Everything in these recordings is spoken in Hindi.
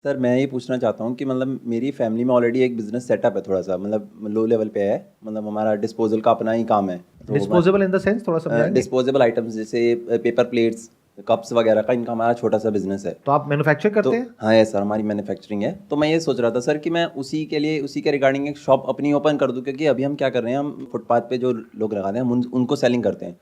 सर मैं ये पूछना चाहता हूँ कि मतलब मेरी फैमिली में ऑलरेडी एक बिजनेस सेटअप है, थोड़ा सा मतलब लो लेवल पे है। मतलब हमारा डिस्पोजल का अपना ही काम है। तो डिस्पोजेबल इन द सेंस थोड़ा समझाएंगे। डिस्पोजेबल आइटम्स जैसे पेपर प्लेट्स, कप्स वगैरह का इनका हमारा छोटा सा बिजनेस है। तो आप मैन्युफैक्चर तो करते हैं? हाँ है सर, हमारी मैन्युफैक्चरिंग है। तो मैं ये सोच रहा था सर कि मैं उसी के लिए उसी के रिगार्डिंग एक शॉप अपनी ओपन कर दूं, क्योंकि अभी हम क्या कर रहे हैं, हम फुटपाथ पे जो लोग लगाते हैं हम उनको सेलिंग करते हैं।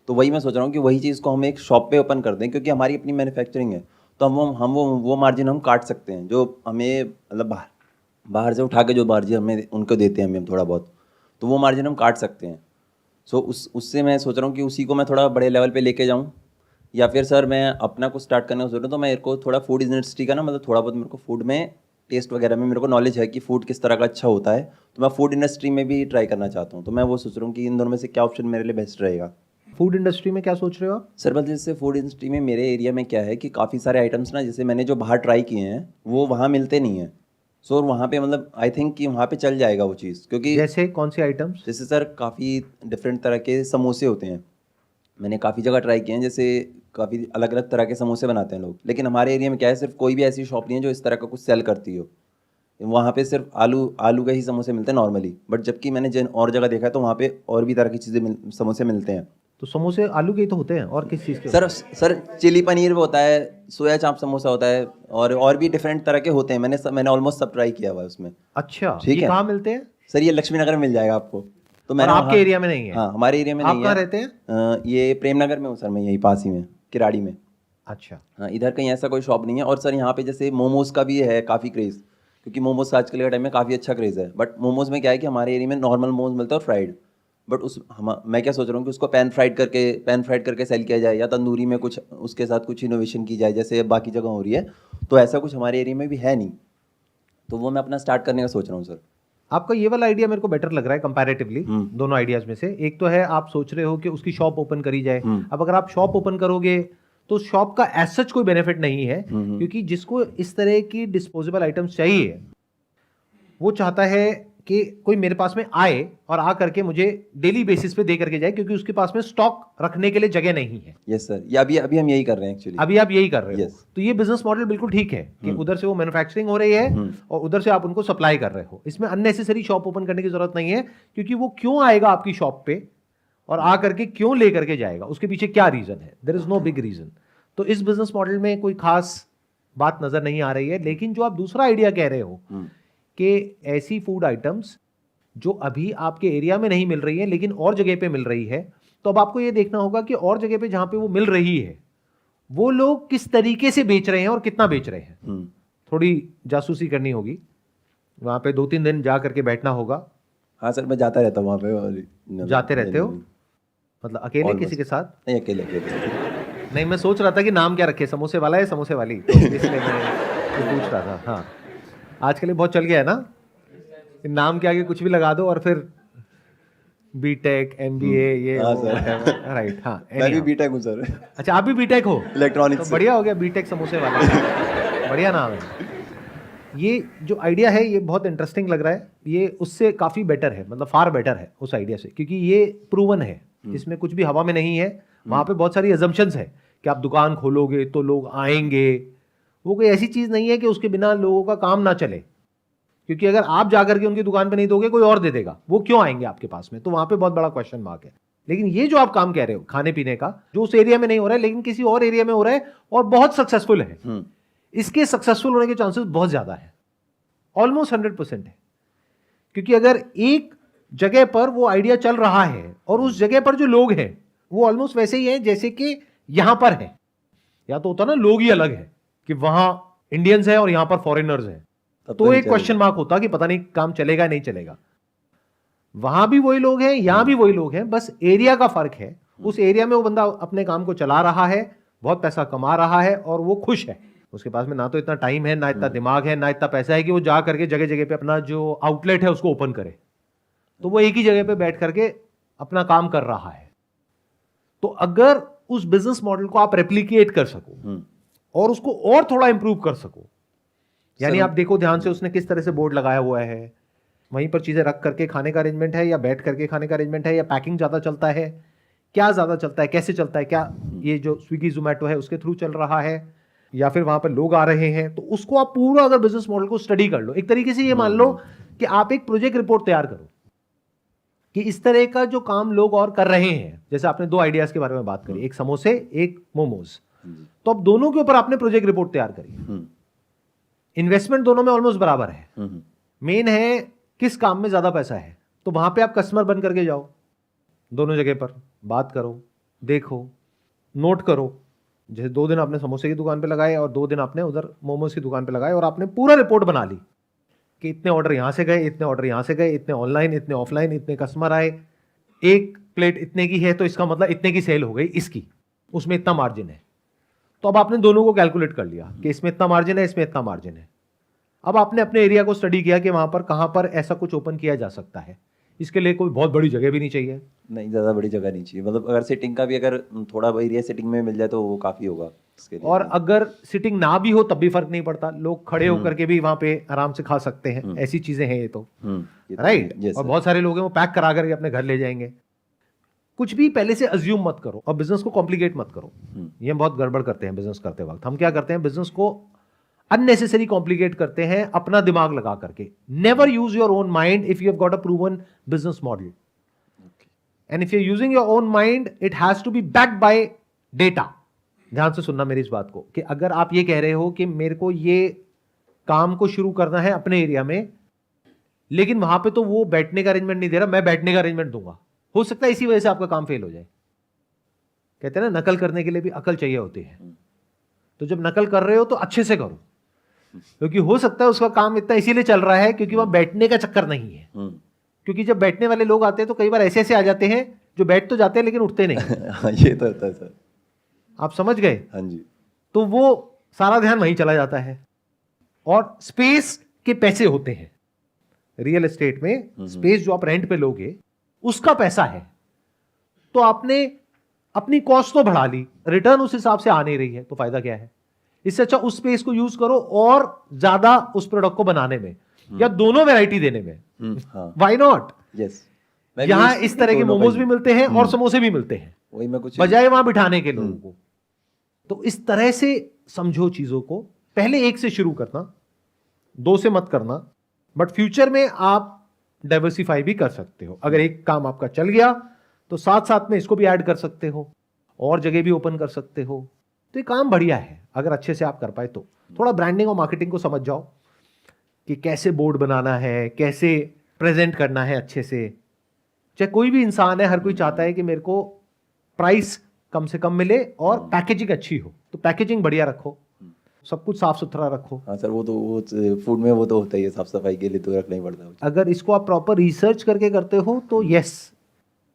तो वही मैं सोच रहा हूँ कि वही चीज़ को हम एक शॉप पे ओपन कर दें, क्योंकि हमारी अपनी मैन्युफैक्चरिंग है। तो हम वो मार्जिन हम काट सकते हैं जो हमें मतलब बाहर बाहर से उठा के जो मार्जिन हमें उनको देते हैं, हम थोड़ा बहुत, तो वो मार्जिन हम काट सकते हैं। सो उससे मैं सोच रहा हूँ कि उसी को मैं थोड़ा बड़े लेवल पे लेके जाऊँ, या फिर सर मैं अपना कुछ स्टार्ट करने को सोच रहा हूँ। तो मेरे को थोड़ा फूड इंडस्ट्री का ना, मतलब थोड़ा बहुत मेरे को फूड में टेस्ट वगैरह में मेरे को नॉलेज है कि फूड किस तरह का अच्छा होता है। तो मैं फूड इंडस्ट्री में भी ट्राई करना चाहता हूँ। तो मैं वो सोच रहा हूँ कि इन दोनों में से क्या ऑप्शन मेरे लिए बेस्ट रहेगा। फूड इंडस्ट्री में क्या सोच रहे हो आप? सर मतलब जैसे फूड इंडस्ट्री में मेरे एरिया में क्या है कि काफ़ी सारे आइटम्स ना, जैसे मैंने जो बाहर ट्राई किए हैं वो वहाँ मिलते नहीं हैं। सो वहाँ पे मतलब आई थिंक कि वहाँ पे चल जाएगा वो चीज़, क्योंकि जैसे कौन सी आइटम्स? जैसे सर काफ़ी डिफरेंट तरह के समोसे होते हैं। मैंने काफ़ी जगह ट्राई किए हैं, जैसे काफ़ी अलग अलग तरह के समोसे बनाते हैं लोग, लेकिन हमारे एरिया में क्या है, सिर्फ कोई भी ऐसी शॉप नहीं है जो इस तरह का कुछ सेल करती हो। वहाँ पे सिर्फ आलू आलू के ही समोसे मिलते हैं नॉर्मली। बट जबकि मैंने जिन और जगह देखा है तो वहाँ पे और भी तरह की समोसे मिलते हैं। तो समोसे आलू के ही तो होते हैं, और किस चीज़ के सर होते हैं? सर चिली पनीर भी होता है, सोया चाप समोसा होता है, और भी डिफरेंट तरह के होते हैं। मैंने ऑलमोस्ट सब ट्राई किया हुआ है उसमें। अच्छा, ठीक ये है कहाँ मिलते हैं? सर, ये लक्ष्मी नगर में मिल जाएगा आपको। तो और मैंने आपके वहाँ, एरिया में नहीं है? हाँ हमारे एरिया में आप नहीं है। कहाँ रहते हैं? ये प्रेम नगर में हूँ सर, मैं यही पास ही में, किराड़ी में। अच्छा। हाँ इधर कहीं ऐसा कोई शॉप नहीं है। और सर यहाँ पे जैसे मोमोज़ का भी है काफ़ी क्रेज़, क्योंकि मोमोज़ आजकल के टाइम में काफ़ी अच्छा क्रेज़ है। बट मोमोज़ में क्या है कि हमारे एरिया में नॉर्मल मोमोज़ मिलता है और फ्राइड। बट मैं क्या सोच रहा हूँ कि उसको पैन फ्राइड करके सेल किया जाए, या तंदूरी में कुछ उसके साथ कुछ इनोवेशन की जाए जैसे बाकी जगह हो रही है। तो ऐसा कुछ हमारे एरिया में भी है नहीं। तो वो मैं अपना स्टार्ट करने का सोच रहा हूँ सर। आपका ये वाला आइडिया मेरे को बेटर लग रहा है कंपैरेटिवली हम्म। दोनों आइडियाज में से। एक तो है आप सोच रहे हो कि उसकी शॉप ओपन करी जाए। हम्म। अब अगर आप शॉप ओपन करोगे तो शॉप का एज सच कोई बेनिफिट नहीं है, हम्म। क्योंकि जिसको इस तरह की डिस्पोजेबल आइटम्स चाहिए वो चाहता है कि कोई मेरे पास में आए और आ करके मुझे डेली बेसिस पे दे करके जाए, क्योंकि उसके पास में स्टॉक रखने के लिए जगह नहीं है। यस सर, ये अभी अभी हम यही कर रहे हैं एक्चुअली। अभी आप यही कर रहे हो। यस। तो ये बिजनेस मॉडल बिल्कुल ठीक है कि उधर से वो मैन्युफैक्चरिंग हो रही है और उधर से आप उनको सप्लाई कर रहे हो। इसमें अननेसेसरी शॉप ओपन करने की जरूरत नहीं है, क्योंकि वो क्यों आएगा आपकी शॉप पे और आ करके क्यों ले करके जाएगा, उसके पीछे क्या रीजन है? There is no big reason. तो इस बिजनेस मॉडल में कोई खास बात नजर नहीं आ रही है। लेकिन जो आप दूसरा आइडिया कह रहे हो कि ऐसी फूड आइटम्स जो अभी आपके एरिया में नहीं मिल रही है लेकिन और जगह पे मिल रही है, तो अब आपको यह देखना होगा कि और जगह पे जहां पे वो मिल रही है वो लोग किस तरीके से बेच रहे हैं और कितना बेच रहे हैं। थोड़ी जासूसी करनी होगी, वहां पे 2-3 दिन जा करके बैठना होगा। हाँ सर, मैं जाता रहता हूँ वहाँ पे। और जाते रहते हो? मतलब अकेले किसी ऑलमोस्ट के साथ? नहीं, अकेले अकेले। नहीं, मैं सोच रहा था कि नाम क्या रखे, समोसे वाला है समोसे वाली, तो इसलिए मैं ये पूछ रहा था। हाँ, आजकल ये बहुत चल गया है ना, कि नाम के आगे कुछ भी लगा दो और फिर बीटेक एमबीए ये हाँ वो सर। राइट। हाँ, मैं भी anyhow। बीटेक हूँ सर, अच्छा, आप भी बीटेक हो? तो इलेक्ट्रॉनिक्स से। बढ़िया हो गया, बीटेक समोसे वाला। बढ़िया नाम है। ये जो आइडिया है ये बहुत इंटरेस्टिंग लग रहा है। ये उससे काफ़ी बेटर है, मतलब फार बेटर है उस आइडिया से, क्योंकि ये प्रूवन है, इसमें कुछ भी हवा में नहीं है। वहाँ पे बहुत सारी अजम्पशंस है कि आप दुकान खोलोगे तो लोग आएंगे। वो कोई ऐसी चीज़ नहीं है कि उसके बिना लोगों का काम ना चले, क्योंकि अगर आप जाकर के उनकी दुकान पे नहीं दोगे कोई और दे देगा, वो क्यों आएंगे आपके पास में? तो वहाँ पे बहुत बड़ा क्वेश्चन मार्क है। लेकिन ये जो आप काम कह रहे हो खाने पीने का, जो उस एरिया में नहीं हो रहा है लेकिन किसी और एरिया में हो रहा है और बहुत सक्सेसफुल है, इसके सक्सेसफुल होने के चांसेस बहुत ज्यादा है, ऑलमोस्ट 100% है। क्योंकि अगर एक जगह पर वो आइडिया चल रहा है और उस जगह पर जो लोग हैं वो ऑलमोस्ट वैसे ही हैं जैसे कि यहां पर है। या तो होता ना लोग ही अलग है कि वहां इंडियंस है और यहां पर फॉरेनर्स हैं, तो नहीं एक क्वेश्चन चलेगा। मार्क होता कि पता नहीं काम चलेगा नहीं चलेगा। वहां भी वही लोग हैं, यहां भी वही लोग हैं, बस एरिया का फर्क है। उस एरिया में वो बंदा अपने काम को चला रहा है, बहुत पैसा कमा रहा है और वो खुश है। उसके पास में ना तो इतना टाइम है, ना इतना दिमाग है, ना इतना पैसा है कि वो जा करके जगह जगह पे अपना जो आउटलेट है उसको ओपन करे। तो वो एक ही जगह पे बैठ करके अपना काम कर रहा है। तो अगर उस बिजनेस मॉडल को आप रेप्लिकेट कर सको और उसको और थोड़ा इंप्रूव कर सको, यानी आप देखो ध्यान से उसने किस तरह से बोर्ड लगाया हुआ है, वहीं पर चीजें रख करके खाने का अरेंजमेंट है या बैठ करके खाने का अरेंजमेंट है, या पैकिंग ज्यादा चलता है, क्या ज्यादा चलता है, कैसे चलता है, क्या ये जो स्विगी जोमेटो है उसके थ्रू चल रहा है या फिर वहां पर लोग आ रहे हैं, तो उसको आप पूरा अगर बिजनेस मॉडल को स्टडी कर लो, एक तरीके से ये मान लो कि आप एक प्रोजेक्ट रिपोर्ट तैयार करो कि इस तरह का जो काम लोग और कर रहे हैं, जैसे आपने 2 आइडियाज के बारे में बात करी, एक समोसे एक मोमोज, तो अब दोनों के ऊपर आपने प्रोजेक्ट रिपोर्ट तैयार करी, इन्वेस्टमेंट दोनों में ऑलमोस्ट बराबर है, मेन है किस काम में ज्यादा पैसा है, तो वहां पे आप कस्टमर बन करके जाओ, दोनों जगह पर बात करो, देखो, नोट करो, जैसे 2 दिन आपने समोसे की दुकान पे लगाए और 2 दिन आपने उधर मोमोज की दुकान पे लगाए, और आपने पूरा रिपोर्ट बना ली कि इतने ऑर्डर यहां से गए, इतने ऑर्डर यहां से गए, इतने ऑनलाइन, इतने ऑफलाइन, इतने कस्टमर आए, एक प्लेट इतने की है तो इसका मतलब इतने की सेल हो गई इसकी, उसमें इतना मार्जिन है। तो अब आपने दोनों को कैलकुलेट कर लिया कि इसमें इतना मार्जिन है, इसमें इतना मार्जिन है। अब आपने अपने एरिया को स्टडी किया कि वहां पर कहां पर ऐसा कुछ ओपन किया जा सकता है। इसके लिए कोई बहुत बड़ी जगह भी नहीं चाहिए, नहीं ज़्यादा बड़ी जगह नहीं चाहिए, मतलब अगर सिटिंग का भी अगर थोड़ा एरिया सिटिंग में मिल जाए तो वो काफ़ी होगा इसके लिए। और अगर सिटिंग ना भी हो तब भी फर्क नहीं पड़ता, लोग खड़े होकर के भी वहां पे आराम से खा सकते हैं, ऐसी चीजें हैं ये तो, राइट। और बहुत सारे लोग हैं वो पैक करा करके अपने घर ले जाएंगे। कुछ भी पहले से अज्यूम मत करो और बिजनेस को कॉम्प्लिकेट मत करो, ये बहुत गड़बड़ करते हैं बिजनेस करते वक्त। हम क्या करते हैं, बिजनेस को अननेसेसरी कॉम्प्लिकेट करते हैं अपना दिमाग लगा करके। Never use your own mind if you have got a proven business model, and if you are using your own mind it has to be backed by data. ध्यान से सुनना मेरी इस बात को, कि अगर आप ये कह रहे हो कि मेरे को ये काम को शुरू करना है अपने एरिया में, लेकिन वहां पे तो वो बैठने का अरेंजमेंट नहीं दे रहा, मैं बैठने का अरेंजमेंट दूंगा, हो सकता है इसी वजह से आपका काम फेल हो जाए। कहते हैं ना, नकल करने के लिए भी अकल चाहिए होती है। तो जब नकल कर रहे हो तो अच्छे से करो, क्योंकि हो सकता है उसका काम इतना इसीलिए चल रहा है क्योंकि वहां बैठने का चक्कर नहीं है। क्योंकि जब बैठने वाले लोग आते हैं तो कई बार ऐसे ऐसे आ जाते हैं जो बैठ तो जाते हैं लेकिन उठते नहीं। ये तो होता है सर, आप समझ गए? हाँ जी। तो वो सारा ध्यान वहीं चला जाता है। और स्पेस के पैसे होते हैं रियल एस्टेट में, स्पेस जो आप रेंट पे लोगे उसका पैसा है, तो आपने अपनी कॉस्ट तो बढ़ा ली, रिटर्न उस हिसाब से आ नहीं रही है, तो फायदा क्या है? इससे अच्छा उस स्पेस को यूज करो और ज्यादा उस प्रोडक्ट को बनाने में या दोनों वैरायटी देने में। Why not? यस, यहां इस तरह के मोमोज भी मिलते हैं और समोसे भी मिलते हैं, वही मैं कुछ बजाय वहां बिठाने के लोगों को। तो इस तरह से समझो चीजों को, पहले 1 से शुरू करना, 2 से मत करना, बट फ्यूचर में आप डाइवर्सिफाई भी कर सकते हो। अगर एक काम आपका चल गया तो साथ साथ में इसको भी ऐड कर सकते हो और जगह भी ओपन कर सकते हो। तो ये काम बढ़िया है अगर अच्छे से आप कर पाए तो। थोड़ा ब्रांडिंग और मार्केटिंग को समझ जाओ कि कैसे बोर्ड बनाना है, कैसे प्रेजेंट करना है अच्छे से। चाहे कोई भी इंसान है, हर कोई चाहता है कि मेरे को प्राइस कम से कम मिले और पैकेजिंग अच्छी हो, तो पैकेजिंग बढ़िया रखो, सब कुछ साफ सुथरा रखो। हाँ सर, वो फूड में वो तो होता ही है, साफ सफाई के लिए तो रखना ही पड़ता है। अगर इसको आप प्रॉपर रिसर्च करके करते हो तो यस,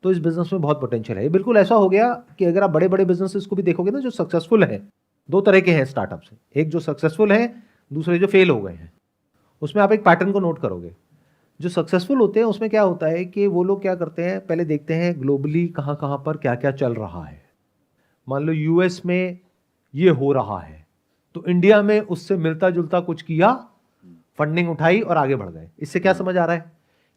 तो इस बिजनेस में बहुत पोटेंशियल है। ये बिल्कुल ऐसा हो गया कि अगर आप बड़े बड़े बिजनेसेस को भी देखोगे ना जो सक्सेसफुल है, 2 तरह के हैं स्टार्टअप्स, एक जो सक्सेसफुल है, दूसरे जो फेल हो गए हैं। उसमें आप एक पैटर्न को नोट करोगे। जो सक्सेसफुल होते हैं उसमें क्या होता है कि वो लोग क्या करते हैं, पहले देखते हैं ग्लोबली कहाँ कहाँ पर क्या क्या चल रहा है। मान लो यूएस में ये हो रहा है तो इंडिया में उससे मिलता जुलता कुछ किया, फंडिंग उठाई और आगे बढ़ गए। इससे क्या समझ आ रहा है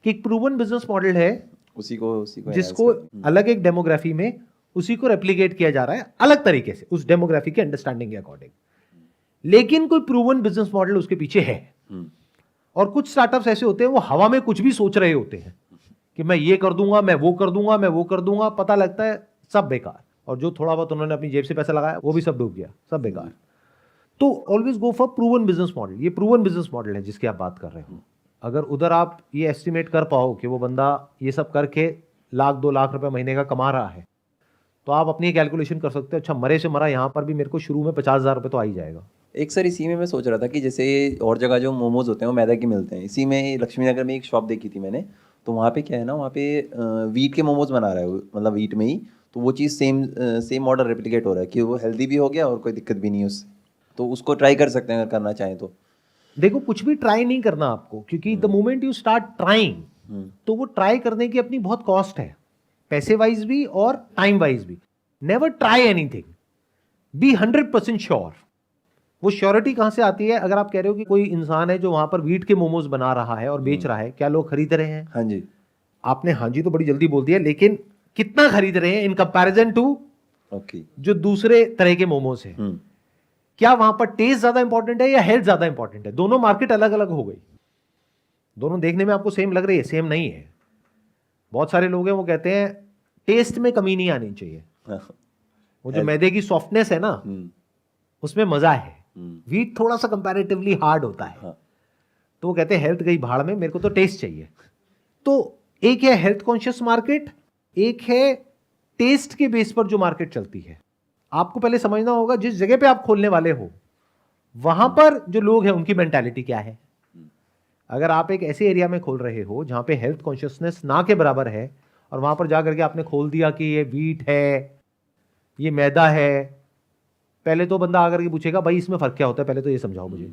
कि एक प्रूवन बिजनेस मॉडल है उसी को जिसको अलग एक डेमोग्राफी में उसी को रेप्लिकेट किया जा रहा है अलग तरीके से, उस डेमोग्राफी के अंडरस्टैंडिंग के अकॉर्डिंग, लेकिन कोई प्रूवन बिजनेस मॉडल उसके पीछे है। और कुछ स्टार्टअप्स ऐसे होते हैं वो हवा में कुछ भी सोच रहे होते हैं कि मैं ये कर दूंगा, मैं वो कर दूंगा, मैं वो कर दूंगा, पता लगता है सब बेकार। और जो थोड़ा बहुत उन्होंने अपनी जेब से पैसा लगाया वो भी सब डूब गया, सब बेकार। तो always go for proven business model. ये प्रूवन बिजनेस मॉडल है जिसकी आप बात कर रहे हो। अगर उधर आप ये एस्टिमेट कर पाओ कि वो बंदा ये सब करके 1-2 लाख रुपए महीने का कमा रहा है, तो आप अपनी कैलकुलेशन कर सकते हो, अच्छा मरे से मरा यहाँ पर भी मेरे को शुरू में 50,000 रुपये तो आ ही जाएगा। एक सर इसी में मैं सोच रहा था कि जैसे और जगह जो मोमोज होते हैं वो मैदा के मिलते हैं, इसी में लक्ष्मी नगर में एक शॉप देखी थी मैंने, तो वहाँ पे क्या है ना, वहाँ पे वीट के मोमोज बना रहा है, मतलब वीट में ही, तो वो चीज़ सेम ऑर्डर रेप्लिकेट हो रहा है कि वो हेल्दी भी हो गया और कोई दिक्कत भी नहीं है उससे। तो उसको ट्राई कर सकते हैं अगर करना चाहें तो। देखो, कुछ भी ट्राई नहीं करना आपको, क्योंकि the moment you start trying तो वो ट्राई करने की अपनी बहुत कॉस्ट है, पैसे वाइज भी और टाइम वाइज भी। Never try anything, be 100% sure. वो श्योरिटी कहां से आती है? अगर आप कह रहे हो कि कोई इंसान है जो वहां पर वीट के मोमोज बना रहा है और बेच रहा है, क्या लोग खरीद रहे हैं? हाँ जी। आपने हाँ जी तो बड़ी जल्दी बोल दिया, लेकिन कितना खरीद रहे हैं इन कंपैरिजन टू ओके जो दूसरे तरह के मोमोज हैं? क्या वहां पर टेस्ट ज्यादा इंपॉर्टेंट है या हेल्थ ज्यादा इंपॉर्टेंट है? दोनों मार्केट अलग अलग हो गई, दोनों देखने में आपको सेम लग रही है, सेम नहीं है। बहुत सारे लोग हैं वो कहते हैं टेस्ट में कमी नहीं आनी चाहिए, वो जो मैदे की सॉफ्टनेस है ना उसमें मजा है, व्हीट थोड़ा सा कंपैरेटिवली हार्ड होता है। हाँ। तो वो कहते हैं हेल्थ गई भाड़ में, मेरे को तो टेस्ट चाहिए। तो एक है हेल्थ कॉन्शियस मार्केट, एक है टेस्ट के बेस पर जो मार्केट चलती है। आपको पहले समझना होगा जिस जगह पे आप खोलने वाले हो वहां पर जो लोग हैं उनकी मेंटालिटी क्या है। अगर आप एक ऐसे एरिया में खोल रहे हो जहां पे हेल्थ कॉन्शियसनेस ना के बराबर है और वहां पर जाकर के आपने खोल दिया कि ये व्हीट है, ये मैदा है, पहले तो बंदा आकर के पूछेगा भाई इसमें फर्क क्या होता है, पहले तो ये समझाओ मुझे।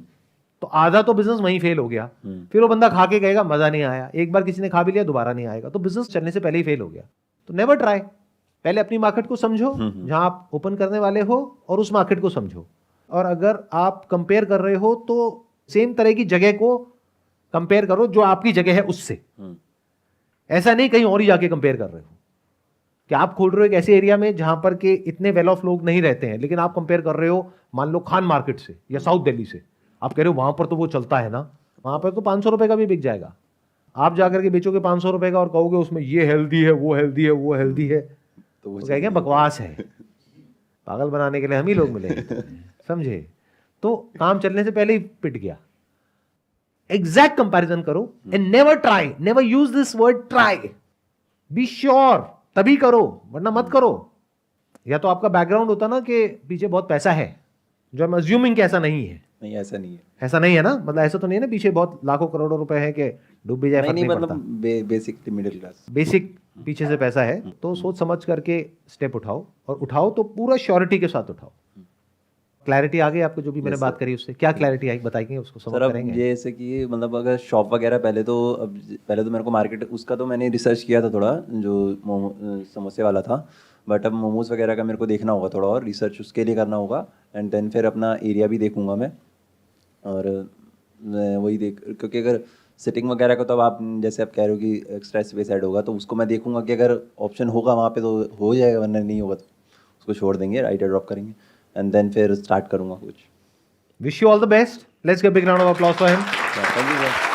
तो आधा तो बिजनेस वहीं फेल हो गया। फिर वो बंदा खा के कहेगा मजा नहीं आया, एक बार किसी ने खा भी लिया दोबारा नहीं आएगा, तो बिजनेस चलने से पहले ही फेल हो गया। तो नेवर ट्राई, पहले अपनी मार्केट को समझो जहां आप ओपन करने वाले हो और उस मार्केट को समझो। और अगर आप कंपेयर कर रहे हो तो सेम तरह की जगह को कंपेयर करो जो आपकी जगह है उससे। ऐसा नहीं कहीं और ही जाके कंपेयर कर रहे हो कि आप खोल रहे हो एक ऐसे एरिया में जहां पर के इतने वेल ऑफ लोग नहीं रहते हैं, लेकिन आप कंपेयर कर रहे हो मान लो खान मार्केट से या साउथ दिल्ली से। आप कह रहे हो वहां पर तो वो चलता है ना, वहां पर तो 500 रुपए का भी बिक जाएगा। आप जाकर के बेचोगे 500 रुपए का और कहोगे उसमें ये हेल्दी है, वो हेल्दी है, वो हेल्दी है, तो कहेंगे बकवास है, पागल बनाने के लिए हम ही लोग मिले, समझे। तो काम चलने से पहले ही पिट गया। एग्जैक्ट कंपैरिजन करो and never try, never use this word try, be sure तभी करो वरना मत करो। या तो आपका बैकग्राउंड होता ना कि पीछे बहुत पैसा है, जो हम अज्यूमिंग कि ऐसा नहीं है। नहीं ऐसा नहीं है, ऐसा नहीं है ना, मतलब ऐसा तो नहीं है ना पीछे बहुत लाखों करोड़ों रुपए है कि डूब भी जाए फर्क नहीं नहीं मतलब पड़ता। बेसिकली मिडिल क्लास, बेसिक पीछे से पैसा है तो सोच समझ करके स्टेप उठाओ, और उठाओ तो पूरा श्योरिटी के साथ उठाओ। क्लैरिटी आ गई आपको जो भी मैंने बात करी उससे? क्या क्लैरिटी आई बताएंगे, उसको समझ सर अब करेंगे। जैसे कि मतलब अगर शॉप वगैरह पहले तो मेरे को मार्केट उसका तो मैंने रिसर्च किया था थोड़ा, जो समोसे वाला था, बट अब मोमोज़ वगैरह का मेरे को देखना होगा थोड़ा और रिसर्च उसके लिए करना होगा। एंड देन फिर अपना एरिया भी देखूंगा मैं, और मैं वही क्योंकि अगर सिटिंग वगैरह का तो अब आप जैसे आप कह रहे हो कि एक्स्ट्रा स्पेस ऐड होगा, तो उसको मैं देखूंगा कि अगर ऑप्शन होगा वहाँ पे तो हो जाएगा, वरना नहीं होगा तो उसको छोड़ देंगे, आइडिया ड्रॉप करेंगे एंड देन फिर स्टार्ट करूँगा कुछ। Wish you all the best, let's give big round of applause for him. Thank you sir.